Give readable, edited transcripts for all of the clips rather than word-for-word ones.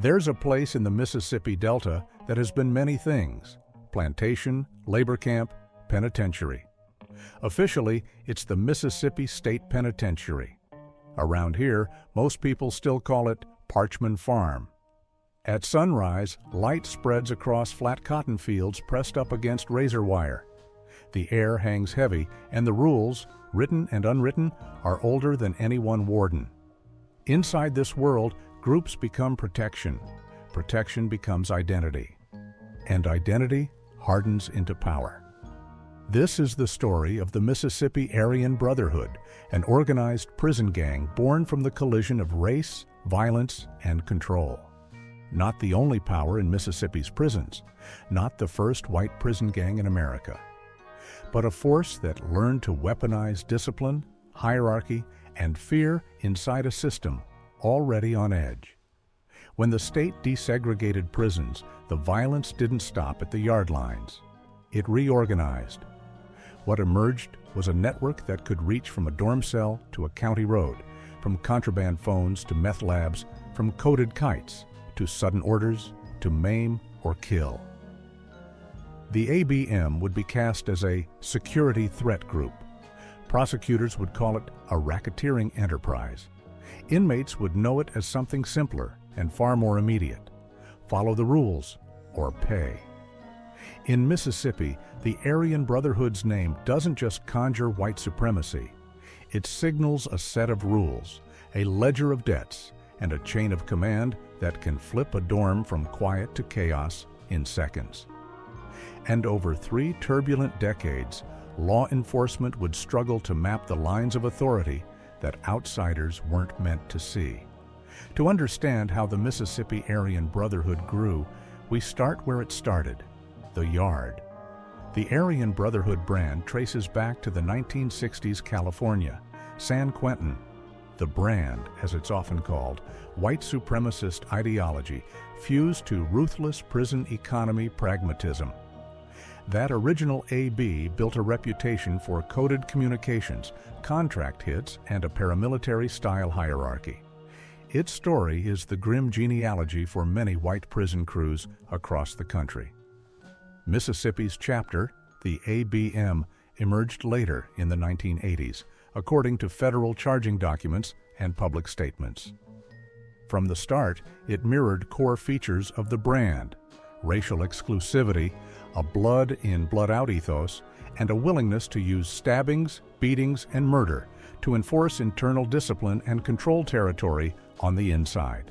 There's a place in the Mississippi Delta that has been many things: plantation, labor camp, penitentiary. Officially, it's the Mississippi State Penitentiary. Around here, most people still call it Parchman Farm. At sunrise, light spreads across flat cotton fields pressed up against razor wire. The air hangs heavy, and the rules, written and unwritten, are older than any one warden. Inside this world, groups become protection. Protection becomes identity. And identity hardens into power. This is the story of the Mississippi Aryan Brotherhood, an organized prison gang born from the collision of race, violence, and control. Not the only power in Mississippi's prisons, not the first white prison gang in America, but a force that learned to weaponize discipline, hierarchy, and fear inside a system already on edge. When the state desegregated prisons, the violence didn't stop at the yard lines. It reorganized. What emerged was a network that could reach from a dorm cell to a county road, from contraband phones to meth labs, from coded kites to sudden orders to maim or kill. The ABM would be cast as a security threat group. Prosecutors would call it a racketeering enterprise. Inmates would know it as something simpler and far more immediate: follow the rules or pay. In Mississippi, the Aryan Brotherhood's name doesn't just conjure white supremacy. It signals a set of rules, a ledger of debts, and a chain of command that can flip a dorm from quiet to chaos in seconds. And over 3 turbulent decades, law enforcement would struggle to map the lines of authority that outsiders weren't meant to see. To understand how the Mississippi Aryan Brotherhood grew, we start where it started: the yard. The Aryan Brotherhood brand traces back to the 1960s California, San Quentin. The brand, as it's often called, white supremacist ideology fused to ruthless prison economy pragmatism. That original AB built a reputation for coded communications, contract hits, and a paramilitary-style hierarchy. Its story is the grim genealogy for many white prison crews across the country. Mississippi's chapter, the ABM, emerged later in the 1980s, according to federal charging documents and public statements. From the start, it mirrored core features of the brand: racial exclusivity, a blood-in, blood-out ethos, and a willingness to use stabbings, beatings, and murder to enforce internal discipline and control territory on the inside.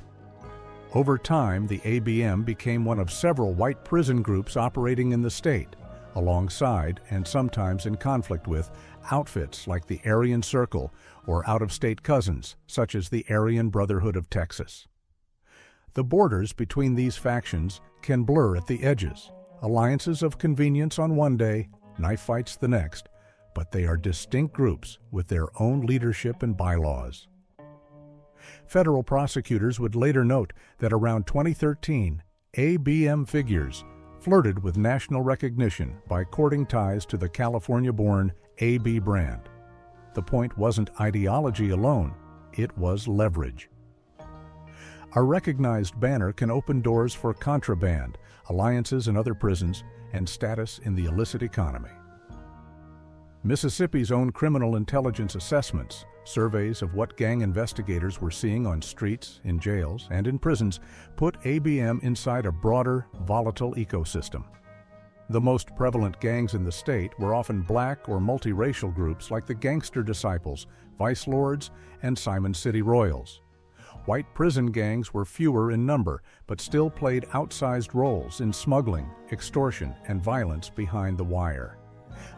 Over time, the ABM became one of several white prison groups operating in the state, alongside and sometimes in conflict with outfits like the Aryan Circle or out-of-state cousins such as the Aryan Brotherhood of Texas. The borders between these factions can blur at the edges: alliances of convenience on one day, knife fights the next, but they are distinct groups with their own leadership and bylaws. Federal prosecutors would later note that around 2013, ABM figures flirted with national recognition by courting ties to the California-born AB brand. The point wasn't ideology alone, it was leverage. A recognized banner can open doors for contraband, alliances in other prisons, and status in the illicit economy. Mississippi's own criminal intelligence assessments, surveys of what gang investigators were seeing on streets, in jails, and in prisons, put ABM inside a broader, volatile ecosystem. The most prevalent gangs in the state were often black or multiracial groups like the Gangster Disciples, Vice Lords, and Simon City Royals. White prison gangs were fewer in number, but still played outsized roles in smuggling, extortion, and violence behind the wire.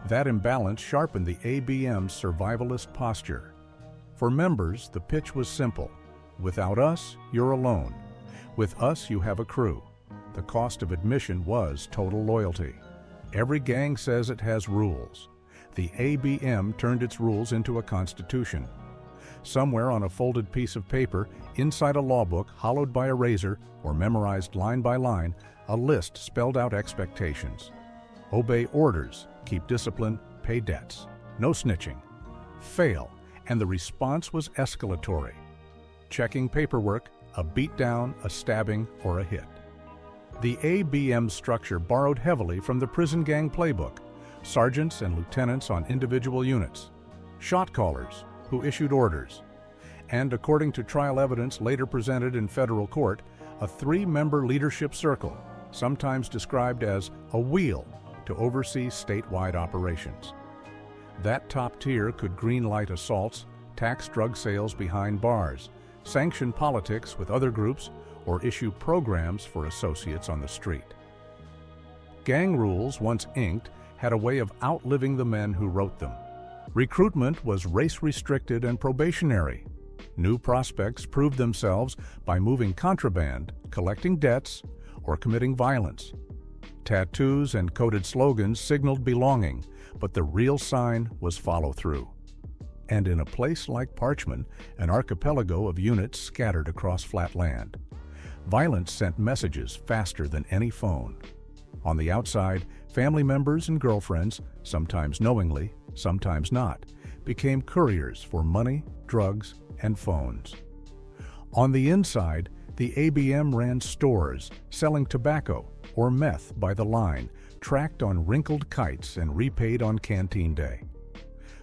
That imbalance sharpened the ABM's survivalist posture. For members, the pitch was simple: without us, you're alone. With us, you have a crew. The cost of admission was total loyalty. Every gang says it has rules. The ABM turned its rules into a constitution. Somewhere on a folded piece of paper, inside a law book hollowed by a razor or memorized line by line, a list spelled out expectations. Obey orders, keep discipline, pay debts. No snitching. Fail, and the response was escalatory. Checking paperwork, a beatdown, a stabbing, or a hit. The ABM structure borrowed heavily from the prison gang playbook, sergeants and lieutenants on individual units, shot callers who issued orders, and according to trial evidence later presented in federal court, a 3-member leadership circle, sometimes described as a wheel, to oversee statewide operations. That top tier could greenlight assaults, tax drug sales behind bars, sanction politics with other groups, or issue programs for associates on the street. Gang rules, once inked, had a way of outliving the men who wrote them. Recruitment was race-restricted and probationary. New prospects proved themselves by moving contraband, collecting debts, or committing violence. Tattoos and coded slogans signaled belonging, but the real sign was follow-through. And in a place like Parchman, an archipelago of units scattered across flat land, violence sent messages faster than any phone. On the outside, family members and girlfriends, sometimes knowingly, sometimes not, became couriers for money, drugs, and phones. On the inside, the ABM ran stores selling tobacco or meth by the line, tracked on wrinkled kites and repaid on canteen day.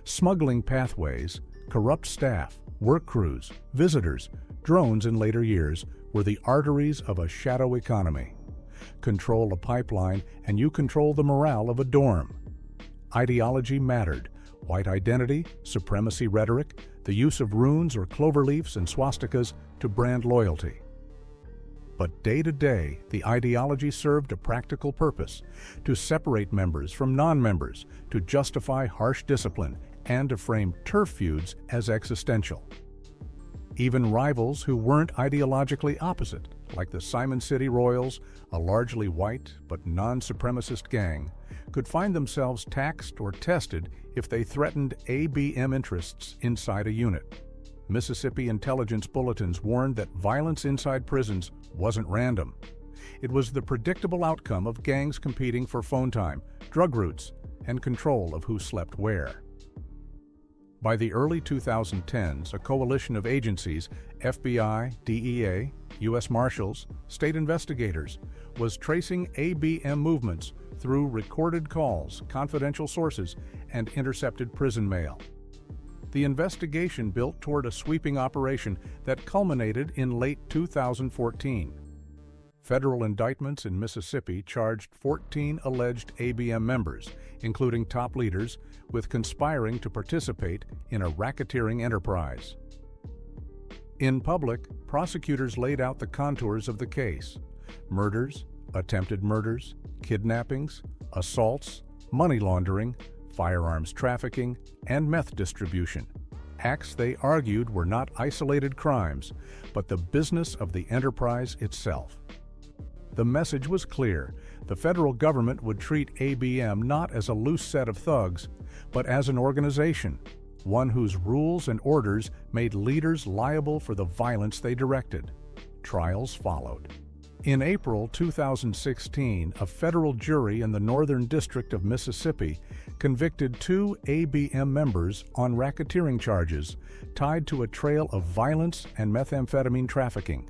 Smuggling pathways, corrupt staff, work crews, visitors, drones in later years were the arteries of a shadow economy. Control a pipeline and you control the morale of a dorm. Ideology mattered. White identity, supremacy rhetoric, the use of runes or cloverleafs and swastikas to brand loyalty. But day to day, the ideology served a practical purpose: to separate members from non-members, to justify harsh discipline, and to frame turf feuds as existential. Even rivals who weren't ideologically opposite, like the Simon City Royals, a largely white but non-supremacist gang, could find themselves taxed or tested if they threatened ABM interests inside a unit. Mississippi intelligence bulletins warned that violence inside prisons wasn't random. It was the predictable outcome of gangs competing for phone time, drug routes, and control of who slept where. By the early 2010s, a coalition of agencies, FBI, DEA, U.S. Marshals, state investigators, was tracing ABM movements through recorded calls, confidential sources, and intercepted prison mail. The investigation built toward a sweeping operation that culminated in late 2014. Federal indictments in Mississippi charged 14 alleged ABM members, including top leaders, with conspiring to participate in a racketeering enterprise. In public, prosecutors laid out the contours of the case: murders, attempted murders, kidnappings, assaults, money laundering, firearms trafficking, and meth distribution. Acts they argued were not isolated crimes, but the business of the enterprise itself. The message was clear: the federal government would treat ABM not as a loose set of thugs, but as an organization, one whose rules and orders made leaders liable for the violence they directed. Trials followed. In April 2016, a federal jury in the Northern District of Mississippi convicted 2 ABM members on racketeering charges tied to a trail of violence and methamphetamine trafficking.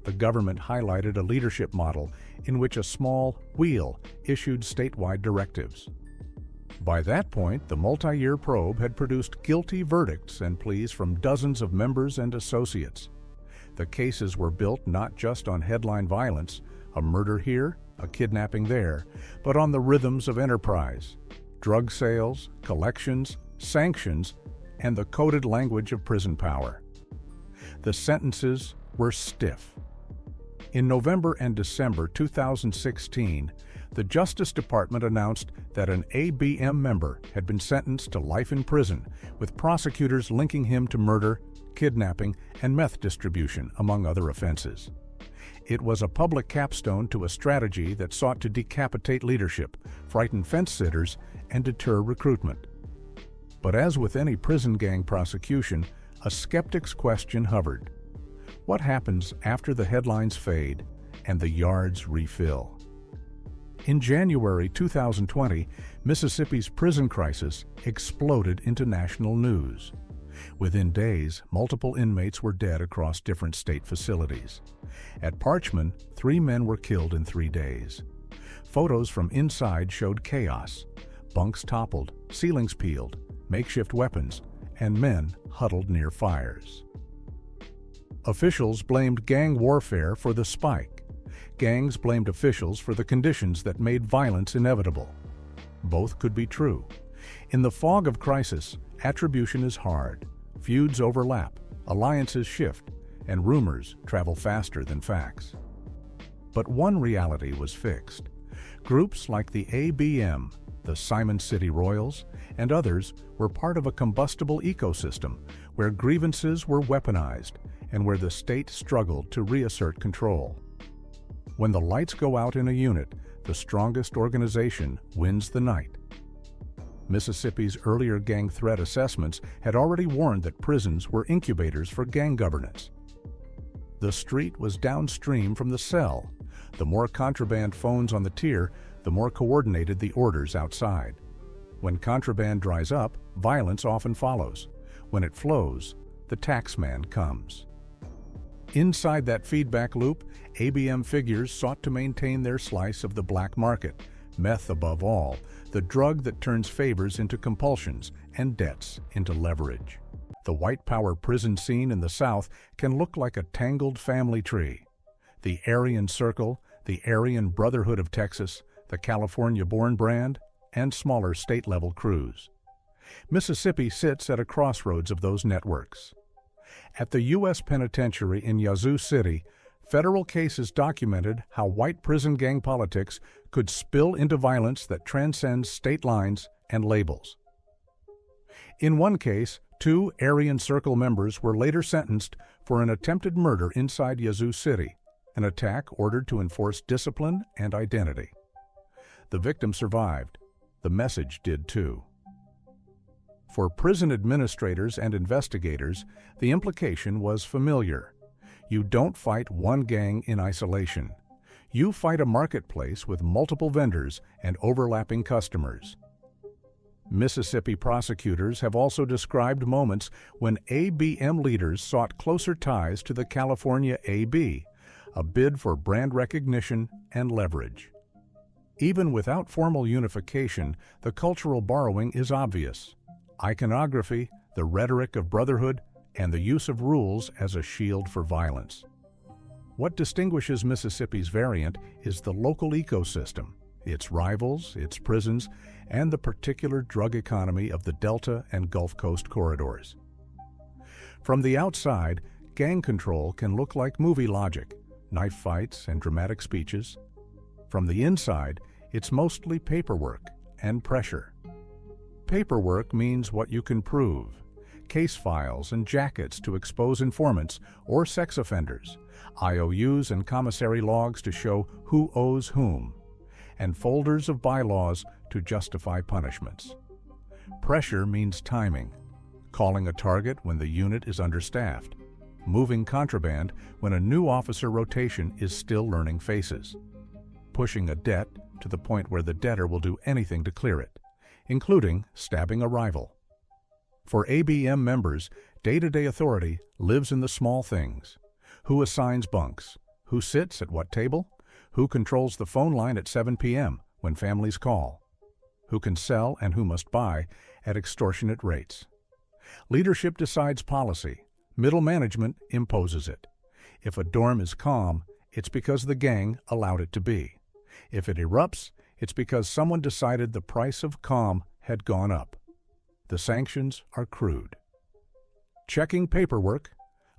The government highlighted a leadership model in which a small wheel issued statewide directives. By that point, the multi-year probe had produced guilty verdicts and pleas from dozens of members and associates. The cases were built not just on headline violence, a murder here, a kidnapping there, but on the rhythms of enterprise, drug sales, collections, sanctions, and the coded language of prison power. The sentences were stiff. In November and December 2016, the Justice Department announced that an ABM member had been sentenced to life in prison, with prosecutors linking him to murder, kidnapping, and meth distribution, among other offenses. It was a public capstone to a strategy that sought to decapitate leadership, frighten fence-sitters, and deter recruitment. But as with any prison gang prosecution, a skeptic's question hovered: what happens after the headlines fade and the yards refill? In January 2020, Mississippi's prison crisis exploded into national news. Within days, multiple inmates were dead across different state facilities. At Parchman, 3 men were killed in 3 days. Photos from inside showed chaos. Bunks toppled, ceilings peeled, makeshift weapons, and men huddled near fires. Officials blamed gang warfare for the spike. Gangs blamed officials for the conditions that made violence inevitable. Both could be true. In the fog of crisis, attribution is hard. Feuds overlap, alliances shift, and rumors travel faster than facts. But one reality was fixed. Groups like the ABM, the Simon City Royals, and others were part of a combustible ecosystem where grievances were weaponized and where the state struggled to reassert control. When the lights go out in a unit, the strongest organization wins the night. Mississippi's earlier gang threat assessments had already warned that prisons were incubators for gang governance. The street was downstream from the cell. The more contraband phones on the tier, the more coordinated the orders outside. When contraband dries up, violence often follows. When it flows, the taxman comes. Inside that feedback loop, ABM figures sought to maintain their slice of the black market, meth above all, the drug that turns favors into compulsions and debts into leverage. The white power prison scene in the South can look like a tangled family tree. The Aryan Circle, the Aryan Brotherhood of Texas, the California-born brand, and smaller state-level crews. Mississippi sits at a crossroads of those networks. At the U.S. Penitentiary in Yazoo City, federal cases documented how white prison gang politics could spill into violence that transcends state lines and labels. In one case, 2 Aryan Circle members were later sentenced for an attempted murder inside Yazoo City, an attack ordered to enforce discipline and identity. The victim survived. The message did too. For prison administrators and investigators, the implication was familiar. You don't fight one gang in isolation. You fight a marketplace with multiple vendors and overlapping customers. Mississippi prosecutors have also described moments when ABM leaders sought closer ties to the California AB, a bid for brand recognition and leverage. Even without formal unification, the cultural borrowing is obvious. Iconography, the rhetoric of brotherhood, and the use of rules as a shield for violence. What distinguishes Mississippi's variant is the local ecosystem, its rivals, its prisons, and the particular drug economy of the Delta and Gulf Coast corridors. From the outside, gang control can look like movie logic, knife fights and dramatic speeches. From the inside, it's mostly paperwork and pressure. Paperwork means what you can prove. Case files and jackets to expose informants or sex offenders, IOUs and commissary logs to show who owes whom, and folders of bylaws to justify punishments. Pressure means timing, calling a target when the unit is understaffed, moving contraband when a new officer rotation is still learning faces, pushing a debt to the point where the debtor will do anything to clear it, including stabbing a rival. For ABM members, day-to-day authority lives in the small things. Who assigns bunks? Who sits at what table? Who controls the phone line at 7 p.m. when families call? Who can sell and who must buy at extortionate rates? Leadership decides policy. Middle management imposes it. If a dorm is calm, it's because the gang allowed it to be. If it erupts, it's because someone decided the price of calm had gone up. The sanctions are crude. Checking paperwork,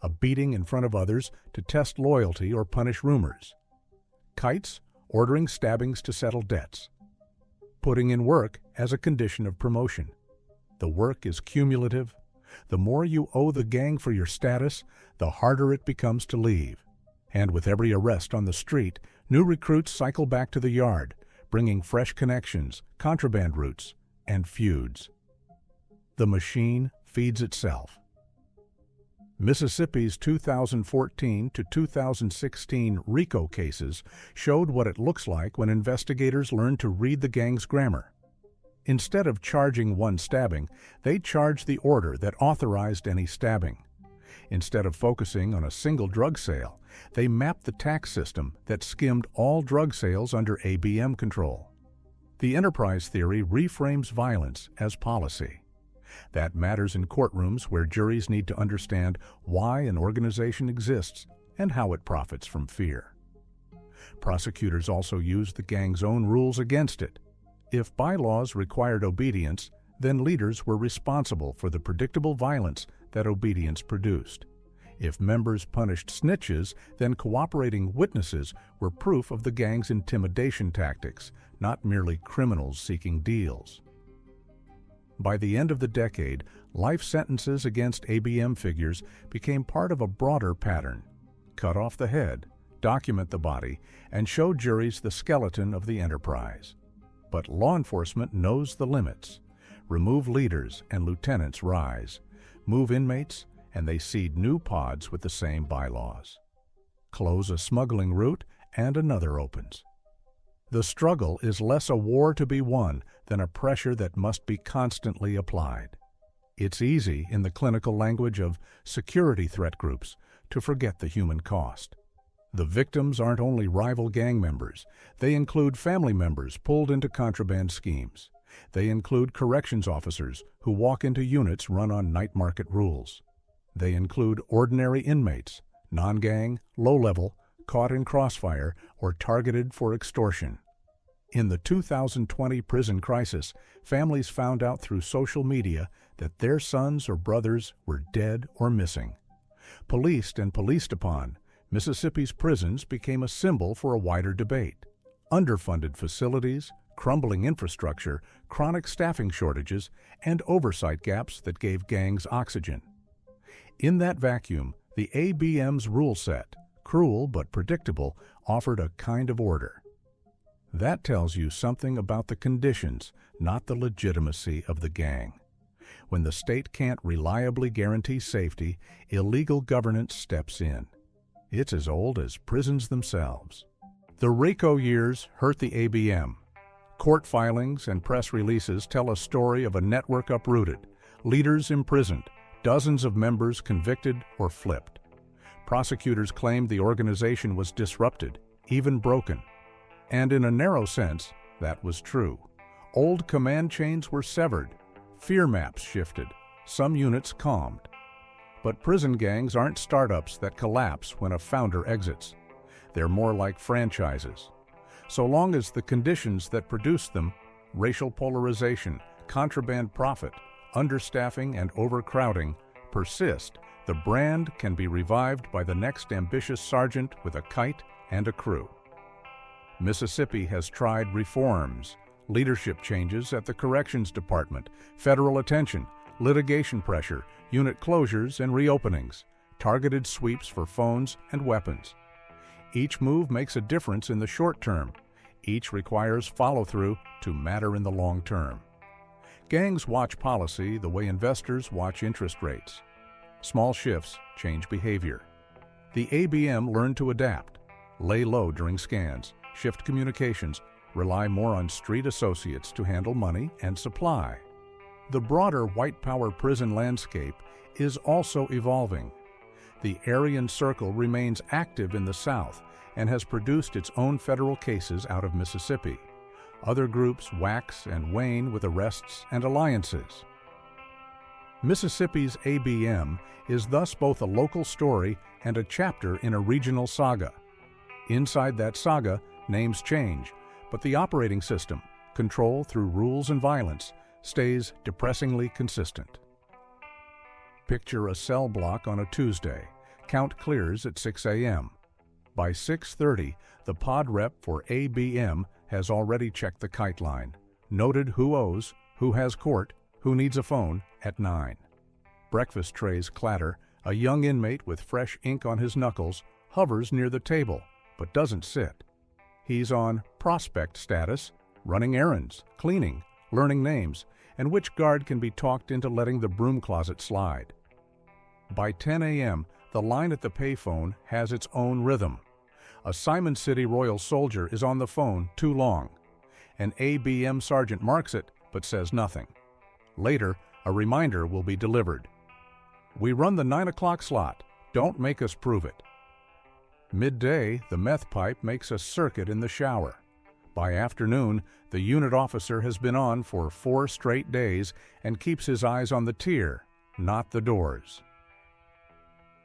a beating in front of others to test loyalty or punish rumors. Kites, ordering stabbings to settle debts. Putting in work as a condition of promotion. The work is cumulative. The more you owe the gang for your status, the harder it becomes to leave. And with every arrest on the street, new recruits cycle back to the yard, bringing fresh connections, contraband routes, and feuds. The machine feeds itself. Mississippi's 2014 to 2016 RICO cases showed what it looks like when investigators learn to read the gang's grammar. Instead of charging one stabbing, they charged the order that authorized any stabbing. Instead of focusing on a single drug sale, they mapped the tax system that skimmed all drug sales under ABM control. The enterprise theory reframes violence as policy. That matters in courtrooms where juries need to understand why an organization exists and how it profits from fear. Prosecutors also used the gang's own rules against it. If bylaws required obedience, then leaders were responsible for the predictable violence that obedience produced. If members punished snitches, then cooperating witnesses were proof of the gang's intimidation tactics, not merely criminals seeking deals. By the end of the decade, life sentences against ABM figures became part of a broader pattern. Cut off the head, document the body, and show juries the skeleton of the enterprise. But law enforcement knows the limits. Remove leaders and lieutenants rise. Move inmates and they seed new pods with the same bylaws. Close a smuggling route and another opens. The struggle is less a war to be won than a pressure that must be constantly applied. It's easy, in the clinical language of security threat groups, to forget the human cost. The victims aren't only rival gang members. They include family members pulled into contraband schemes. They include corrections officers who walk into units run on night market rules. They include ordinary inmates, non-gang, low-level, caught in crossfire, or targeted for extortion. In the 2020 prison crisis, families found out through social media that their sons or brothers were dead or missing. Policed and policed upon, Mississippi's prisons became a symbol for a wider debate. Underfunded facilities, crumbling infrastructure, chronic staffing shortages, and oversight gaps that gave gangs oxygen. In that vacuum, the ABM's rule set, cruel but predictable, offered a kind of order. That tells you something about the conditions, not the legitimacy of the gang. When the state can't reliably guarantee safety, illegal governance steps in. It's as old as prisons themselves. The RICO years hurt the ABM. Court filings and press releases tell a story of a network uprooted, leaders imprisoned, dozens of members convicted or flipped. Prosecutors claimed the organization was disrupted, even broken. And in a narrow sense, that was true. Old command chains were severed, fear maps shifted, some units calmed. But prison gangs aren't startups that collapse when a founder exits. They're more like franchises. So long as the conditions that produce them, racial polarization, contraband profit, understaffing, and overcrowding, persist, the brand can be revived by the next ambitious sergeant with a kite and a crew. Mississippi has tried reforms, leadership changes at the Corrections Department, federal attention, litigation pressure, unit closures and reopenings, targeted sweeps for phones and weapons. Each move makes a difference in the short term. Each requires follow-through to matter in the long term. Gangs watch policy the way investors watch interest rates. Small shifts change behavior. The ABM learned to adapt, lay low during scans, shift communications, rely more on street associates to handle money and supply. The broader white power prison landscape is also evolving. The Aryan Circle remains active in the South and has produced its own federal cases out of Mississippi. Other groups wax and wane with arrests and alliances. Mississippi's ABM is thus both a local story and a chapter in a regional saga. Inside that saga, names change, but the operating system, control through rules and violence, stays depressingly consistent. Picture a cell block on a Tuesday. Count clears at 6 a.m. By 6:30, the pod rep for ABM has already checked the kite line, noted who owes, who has court, who needs a phone at 9. Breakfast trays clatter. A young inmate with fresh ink on his knuckles hovers near the table, but doesn't sit. He's on prospect status, running errands, cleaning, learning names, and which guard can be talked into letting the broom closet slide. By 10 a.m., the line at the payphone has its own rhythm. A Simon City Royal soldier is on the phone too long. An ABM sergeant marks it but says nothing. Later, a reminder will be delivered. "We run the 9 o'clock slot. Don't make us prove it." Midday, the meth pipe makes a circuit in the shower. By afternoon, the unit officer has been on for 4 straight days and keeps his eyes on the tier, not the doors.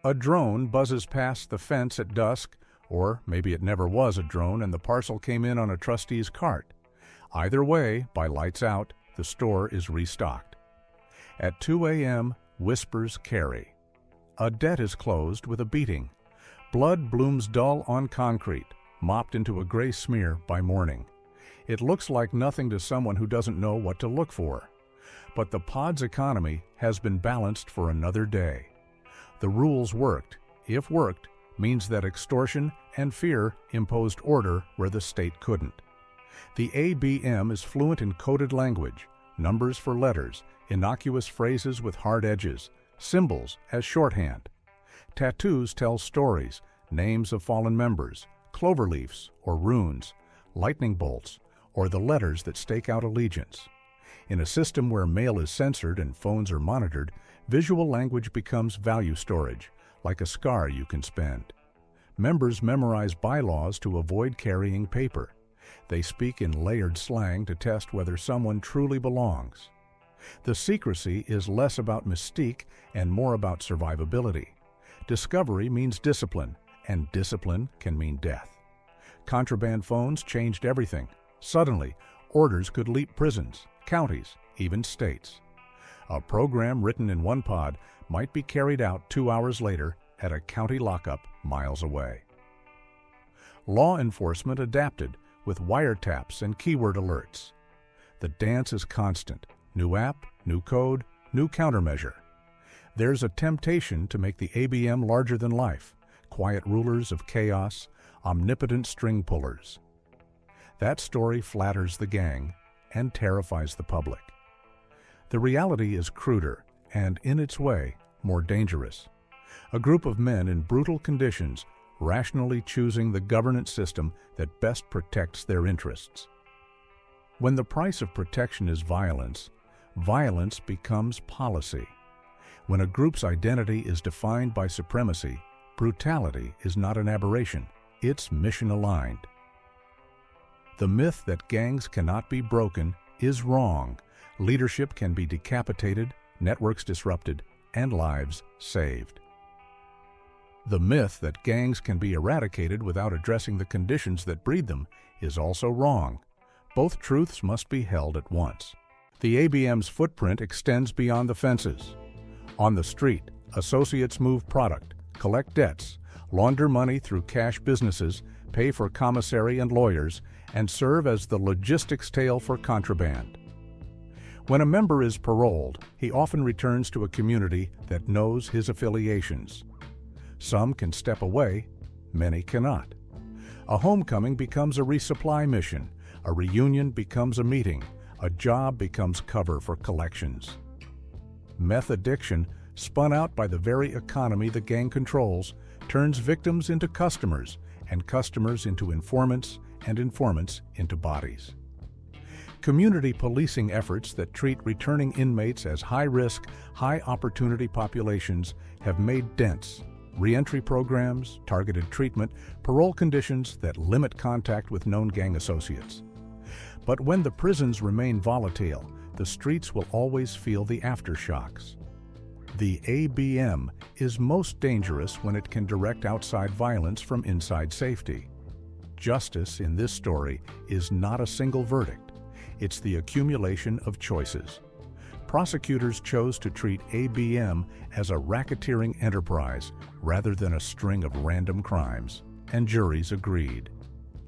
A drone buzzes past the fence at dusk, or maybe it never was a drone and the parcel came in on a trustee's cart. Either way, by lights out, the store is restocked. At 2 a.m., whispers carry. A debt is closed with a beating. Blood blooms dull on concrete, mopped into a gray smear by morning. It looks like nothing to someone who doesn't know what to look for. But the pod's economy has been balanced for another day. The rules worked. If worked, means that extortion and fear imposed order where the state couldn't. The ABM is fluent in coded language, numbers for letters, innocuous phrases with hard edges, symbols as shorthand. Tattoos tell stories, names of fallen members, cloverleafs or runes, lightning bolts, or the letters that stake out allegiance. In a system where mail is censored and phones are monitored, visual language becomes value storage, like a scar you can spend. Members memorize bylaws to avoid carrying paper. They speak in layered slang to test whether someone truly belongs. The secrecy is less about mystique and more about survivability. Discovery means discipline, and discipline can mean death. Contraband phones changed everything. Suddenly, orders could leap prisons, counties, even states. A program written in one pod might be carried out 2 hours later at a county lockup miles away. Law enforcement adapted with wiretaps and keyword alerts. The dance is constant. New app, new code, new countermeasure. There's a temptation to make the ABM larger than life, quiet rulers of chaos, omnipotent string pullers. That story flatters the gang and terrifies the public. The reality is cruder and, in its way, more dangerous. A group of men in brutal conditions rationally choosing the governance system that best protects their interests. When the price of protection is violence, violence becomes policy. When a group's identity is defined by supremacy, brutality is not an aberration, it's mission-aligned. The myth that gangs cannot be broken is wrong. Leadership can be decapitated, networks disrupted, and lives saved. The myth that gangs can be eradicated without addressing the conditions that breed them is also wrong. Both truths must be held at once. The ABM's footprint extends beyond the fences. On the street, associates move product, collect debts, launder money through cash businesses, pay for commissary and lawyers, and serve as the logistics tail for contraband. When a member is paroled, he often returns to a community that knows his affiliations. Some can step away, many cannot. A homecoming becomes a resupply mission, a reunion becomes a meeting, a job becomes cover for collections. Meth addiction, spun out by the very economy the gang controls, turns victims into customers, and customers into informants, and informants into bodies. Community policing efforts that treat returning inmates as high-risk, high-opportunity populations have made dents. Reentry programs, targeted treatment, parole conditions that limit contact with known gang associates. But when the prisons remain volatile, the streets will always feel the aftershocks. The ABM is most dangerous when it can direct outside violence from inside safety. Justice in this story is not a single verdict. It's the accumulation of choices. Prosecutors chose to treat ABM as a racketeering enterprise rather than a string of random crimes, and juries agreed.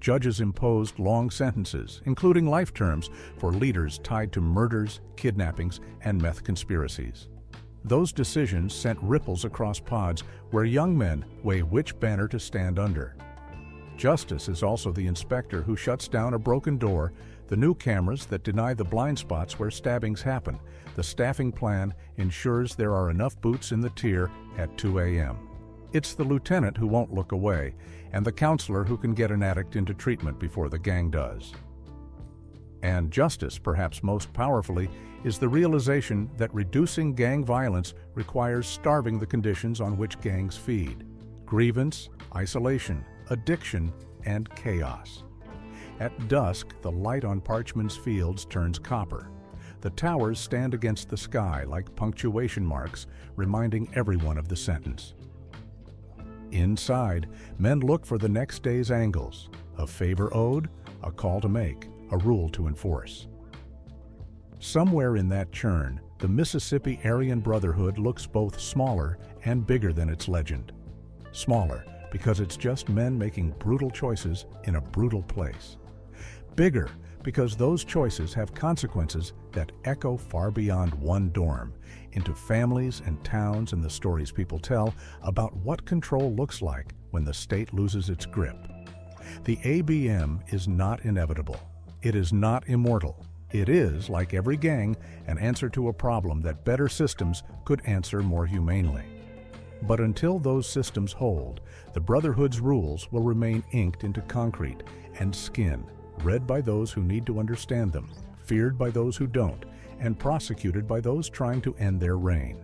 Judges imposed long sentences, including life terms, for leaders tied to murders, kidnappings, and meth conspiracies. Those decisions sent ripples across pods where young men weigh which banner to stand under. Justice is also the inspector who shuts down a broken door, the new cameras that deny the blind spots where stabbings happen. The staffing plan ensures there are enough boots in the tier at 2 a.m. It's the lieutenant who won't look away, and the counselor who can get an addict into treatment before the gang does. And justice, perhaps most powerfully, is the realization that reducing gang violence requires starving the conditions on which gangs feed: grievance, isolation, addiction, and chaos. At dusk, the light on Parchman's fields turns copper. The towers stand against the sky like punctuation marks, reminding everyone of the sentence. Inside, men look for the next day's angles: a favor owed, a call to make, a rule to enforce. Somewhere in that churn, the Mississippi Aryan Brotherhood looks both smaller and bigger than its legend. Smaller because it's just men making brutal choices in a brutal place. Bigger because those choices have consequences that echo far beyond one dorm, into families and towns and the stories people tell about what control looks like when the state loses its grip. The ABM is not inevitable. It is not immortal. It is, like every gang, an answer to a problem that better systems could answer more humanely. But until those systems hold, the Brotherhood's rules will remain inked into concrete and skin, read by those who need to understand them, feared by those who don't, and prosecuted by those trying to end their reign.